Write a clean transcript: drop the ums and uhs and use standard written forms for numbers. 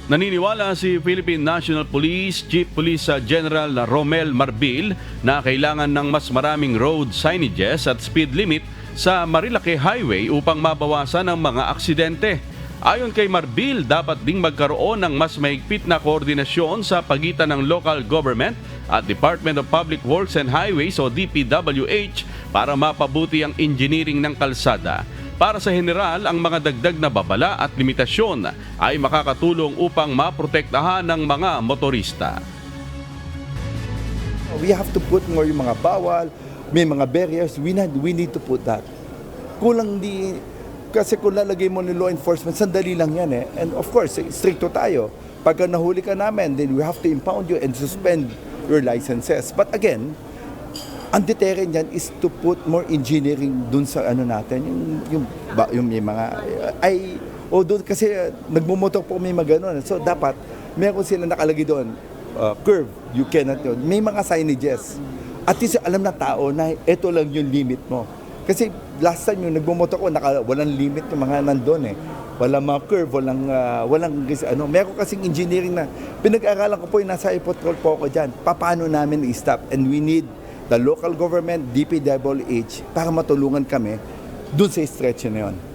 Naniniwala si Philippine National Police Chief Police General Romel Marbil na kailangan ng mas maraming road signages at speed limit sa Marilake Highway upang mabawasan ang mga aksidente. Ayon kay Marbil, dapat ding magkaroon ng mas mahigpit na koordinasyon sa pagitan ng local government at Department of Public Works and Highways o DPWH para mapabuti ang engineering ng kalsada. Para sa general, ang mga dagdag na babala at limitasyon ay makakatulong upang maprotektahan ng mga motorista. We have to put more yung mga bawal, may mga barriers, we need to put that. Kasi kung lalagay mo ng law enforcement, sandali lang yan eh. And of course, stricto tayo. Pagka nahuli ka namin, then we have to impound you and suspend your licenses. But again, ang deterrent yan is to put more engineering dun sa ano natin, yung may mga, doon kasi nagmumotor po may mga ganun. So dapat, meron sila nakalagay doon, curve, you cannot yun. May mga signages. At least alam na tao na ito lang yung limit mo. Kasi last time yung nagmumotor ko, walang limit yung mga nandun eh. Walang mga curve, walang meron kasing engineering na, pinag-aralan ko po yung nasa patrol po ako dyan. Paano namin i-stop? And we need the local government, DPWH, para matulungan kami dun sa stretch na yun.